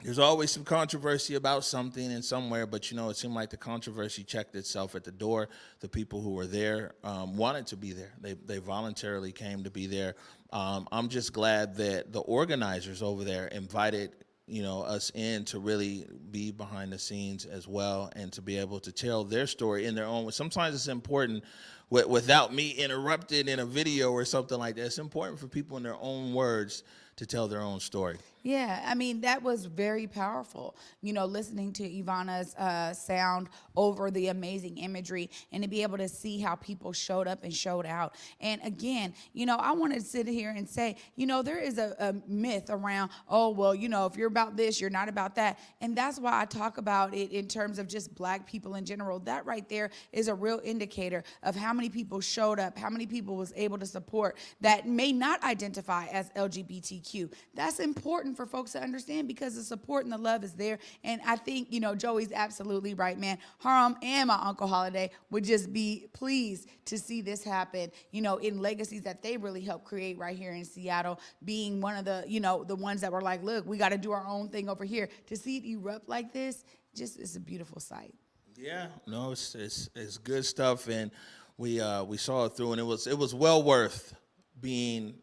there's always some controversy about something in somewhere, but it seemed like the controversy checked itself at the door. The people who were there wanted to be there. They voluntarily came to be there. I'm just glad that the organizers over there invited us in to really be behind the scenes as well, and to be able to tell their story in their own way. Sometimes it's important, without me interrupted in a video or something like that, it's important for people in their own words to tell their own story.
Yeah, I mean, that was very powerful, listening to Ivana's sound over the amazing imagery, and to be able to see how people showed up and showed out. And again, I want to sit here and say, there is a myth around, oh, well, if you're about this, you're not about that. And that's why I talk about it in terms of just Black people in general. That right there is a real indicator of how many people showed up, how many people was able to support that may not identify as LGBTQ. That's important for folks to understand, because the support and the love is there. And I think, Joey's absolutely right, man. Haram and my Uncle Holiday would just be pleased to see this happen, in legacies that they really helped create right here in Seattle, being one of the, the ones that were like, look, we got to do our own thing over here. To see it erupt like this, just is a beautiful sight.
Yeah, no, it's good stuff, and we saw it through, and it was well worth being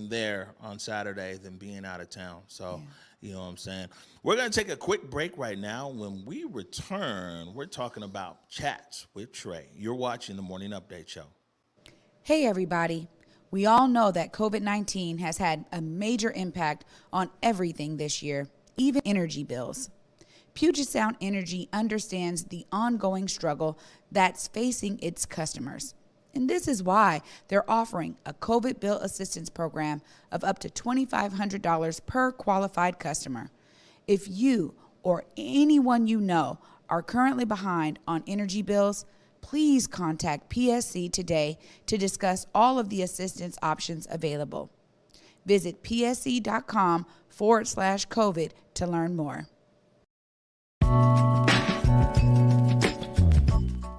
there on Saturday than being out of town. So, you know what I'm saying? We're going to take a quick break right now. When we return, we're talking about Chats with Trey. You're watching the Morning Update Show.
Hey, everybody. We all know that COVID-19 has had a major impact on everything this year, even energy bills. Puget Sound Energy understands the ongoing struggle that's facing its customers. And this is why they're offering a COVID bill assistance program of up to $2,500 per qualified customer. If you or anyone you know are currently behind on energy bills, please contact PSC today to discuss all of the assistance options available. Visit psc.com/COVID to learn more.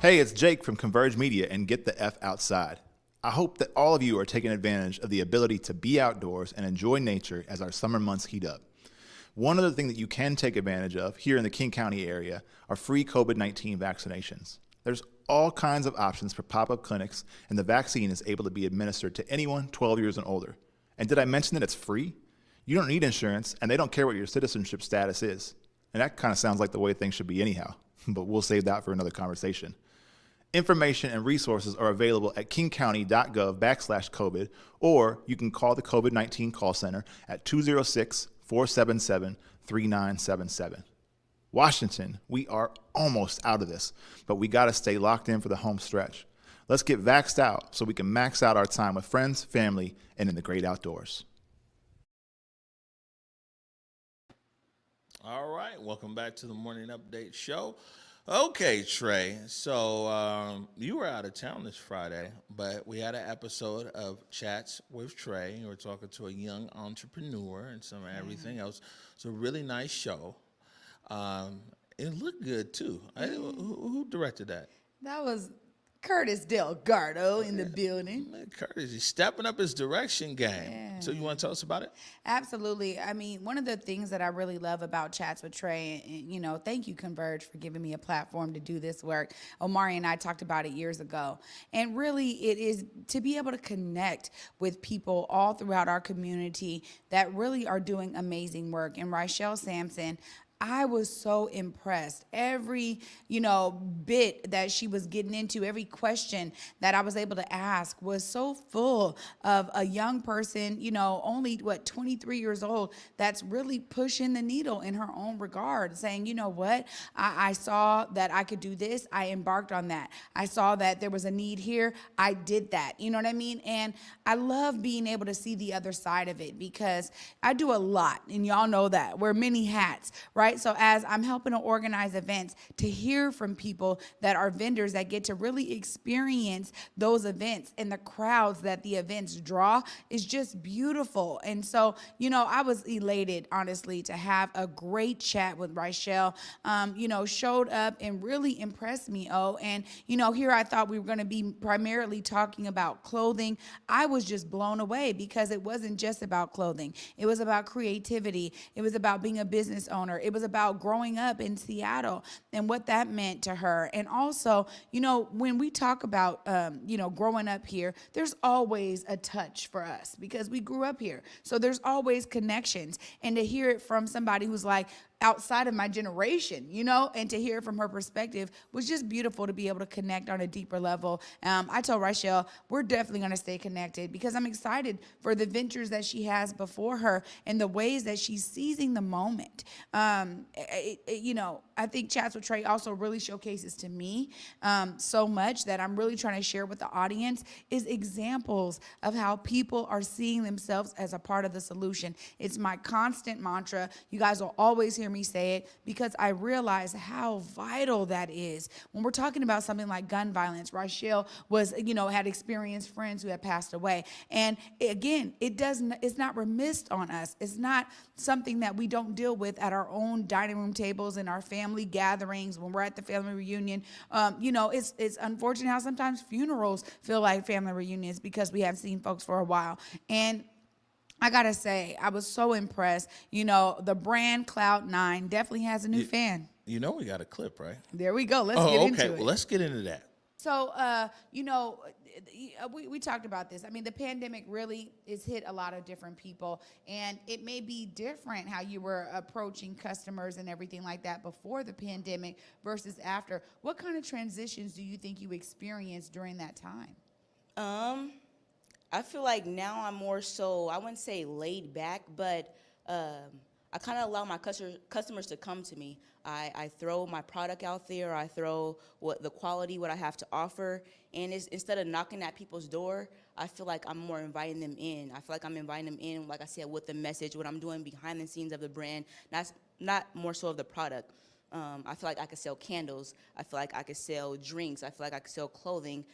Hey, it's Jake from Converge Media and Get the F Outside. I hope that all of you are taking advantage of the ability to be outdoors and enjoy nature as our summer months heat up. One other thing that you can take advantage of here in the King County area are free COVID-19 vaccinations. There's all kinds of options for pop-up clinics, and the vaccine is able to be administered to anyone 12 years and older. And did I mention that it's free? You don't need insurance, and they don't care what your citizenship status is. And that kind of sounds like the way things should be anyhow, but we'll save that for another conversation. Information and resources are available at kingcounty.gov/COVID, or you can call the COVID-19 call center at 206-477-3977. Washington, we are almost out of this, but we got to stay locked in for the home stretch. Let's get vaxxed out so we can max out our time with friends, family, and in the great outdoors.
All right, welcome back to the Morning Update Show. Okay, Trey, so you were out of town this Friday, but we had an episode of Chats with Trey. You were talking to a young entrepreneur and some everything else. It's a really nice show. It looked good, too. Who directed that?
That was Curtis Delgado in the building.
Man, Curtis, he's stepping up his direction game.
Yeah.
So you want to tell us about it?
Absolutely. I mean, one of the things that I really love about Chats with Trey, and thank you, Converge, for giving me a platform to do this work. Omari and I talked about it years ago. And really, it is to be able to connect with people all throughout our community that really are doing amazing work. And Rachelle Sampson, I was so impressed. Every, bit that she was getting into, every question that I was able to ask was so full of a young person, only 23 years old, that's really pushing the needle in her own regard, saying, you know what, I saw that I could do this. I embarked on that. I saw that there was a need here. I did that. You know what I mean? And I love being able to see the other side of it, because I do a lot, and y'all know that. Wear many hats, right? right? So as I'm helping to organize events, to hear from people that are vendors that get to really experience those events and the crowds that the events draw is just beautiful. And so, you know, I was elated, honestly, to have a great chat with Rachelle. You know, showed up and really impressed me. And, you know, here I thought we were going to be primarily talking about clothing. I was just blown away because it wasn't just about clothing. It was about creativity. It was about being a business owner. It was about growing up in Seattle and what that meant to her. And also, you know, when we talk about, you know, growing up here, there's always a touch for us because we grew up here. So there's always connections. And to hear it from somebody who's like, outside of my generation, you know, and to hear from her perspective was just beautiful to be able to connect on a deeper level. I told Rachelle, we're definitely going to stay connected because I'm excited for the ventures that she has before her and the ways that she's seizing the moment. You know, I think Chats with Trey also really showcases to me so much that I'm really trying to share with the audience is examples of how people are seeing themselves as a part of the solution. It's my constant mantra. You guys will always hear me say it because I realize how vital that is. When we're talking about something like gun violence, Rachelle was, you know, had experienced friends who had passed away. And again, it's not remiss on us. It's not something that we don't deal with at our own dining room tables and our family gatherings when we're at the family reunion. You know, it's unfortunate how sometimes funerals feel like family reunions because we haven't seen folks for a while. And I gotta say, I was so impressed. You know, the brand Cloud9 definitely has a new fan.
You know we got a clip, right?
There we go. Let's get into it.
Well, let's get into that.
So, you know, we talked about this. I mean, the pandemic really has hit a lot of different people, and it may be different how you were approaching customers and everything like that before the pandemic versus after. What kind of transitions do you think you experienced during that time?
I feel like now I'm more so, I wouldn't say laid back, but I kind of allow my customers to come to me. I throw my product out there. I throw the quality, what I have to offer. And instead of knocking at people's door, I feel like I'm more inviting them in. I feel like I'm inviting them in, like I said, with the message, what I'm doing behind the scenes of the brand, not more so of the product. I feel like I could sell candles. I feel like I could sell drinks. I feel like I could sell clothing.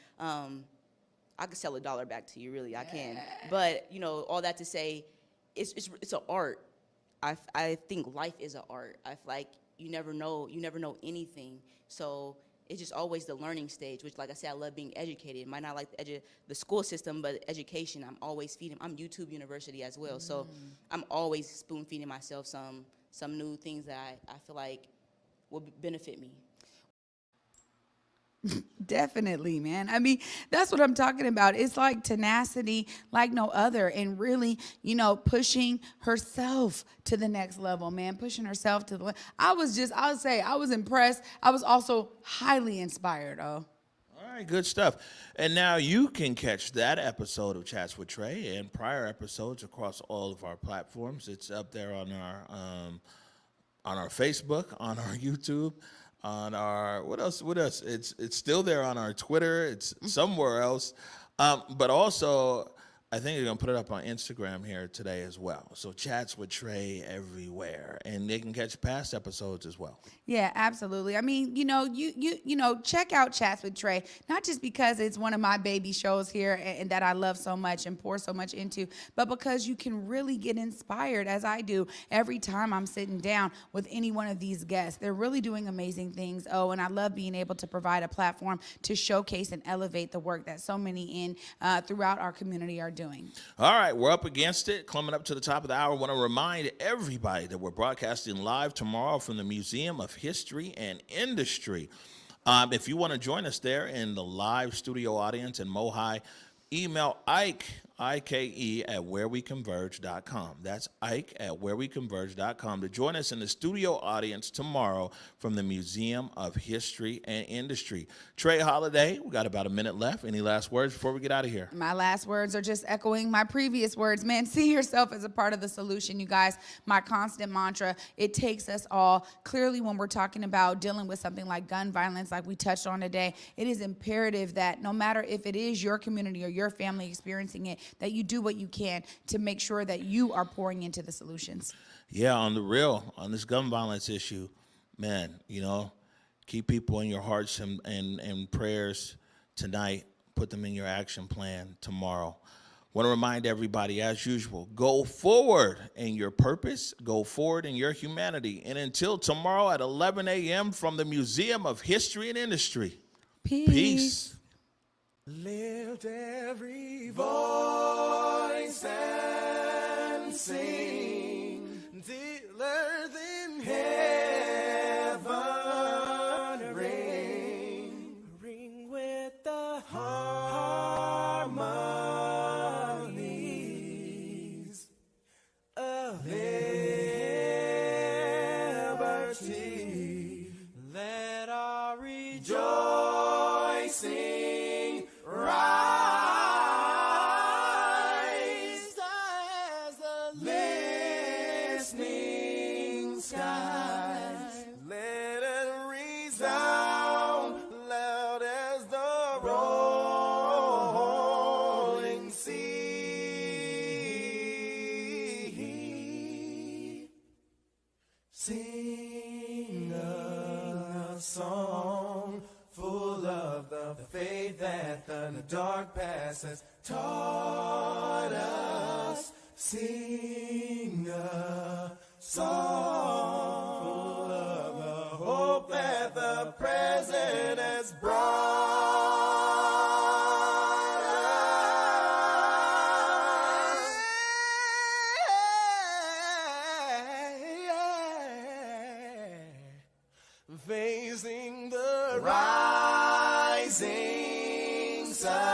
I could sell $1 back to you, really, I can. But, you know, all that to say, it's an art. I think life is an art. I feel like you never know anything. So it's just always the learning stage, which, like I said, I love being educated. Might not like the school system, but education, I'm always feeding. I'm YouTube University as well, so I'm always spoon feeding myself some new things that I feel like will benefit me.
Definitely, man. I mean, that's what I'm talking about. It's like tenacity like no other, and really, you know, pushing herself to the next level, man, pushing herself to the I would say I was impressed. I was also highly inspired. All
right, good stuff. And now you can catch that episode of Chats with Trey and prior episodes across all of our platforms. It's up there on our Facebook, on our YouTube, on our what else? It's still there on our Twitter. It's somewhere else, but also I think you're gonna put it up on Instagram here today as well. So Chats with Trey everywhere, and they can catch past episodes as well.
Yeah, absolutely. I mean, you know, check out Chats with Trey, not just because it's one of my baby shows here and that I love so much and pour so much into, but because you can really get inspired, as I do every time I'm sitting down with any one of these guests. They're really doing amazing things. And I love being able to provide a platform to showcase and elevate the work that so many throughout our community are doing.
All right, we're up against it. Coming up to the top of the hour, I want to remind everybody that we're broadcasting live tomorrow from the Museum of History and Industry. If you want to join us there in the live studio audience in Mohi, email Ike, IKE, at whereweconverge.com. That's Ike at whereweconverge.com to join us in the studio audience tomorrow from the Museum of History and Industry. Trey Holiday, we got about a minute left. Any last words before we get out of here?
My last words are just echoing my previous words. Man, see yourself as a part of the solution, you guys. My constant mantra, it takes us all. Clearly, when we're talking about dealing with something like gun violence, like we touched on today, it is imperative that no matter if it is your community or your family experiencing it, that you do what you can to make sure that you are pouring into the solutions.
Yeah, on the real, on this gun violence issue, man, keep people in your hearts and prayers tonight. Put them in your action plan tomorrow. Want to remind everybody, as usual, go forward in your purpose, go forward in your humanity. And until tomorrow at 11 a.m. from the Museum of History and Industry, peace.
Lift every voice and sing till earth and heaven ring with the harmonies of liberty. Let our rejoicing rise as the listening skies. Let it resound loud as the rolling sea. Sing a song full of the faith that the dark past has taught us. Sing a song full of the hope that the present has brought us. Facing the rising sun.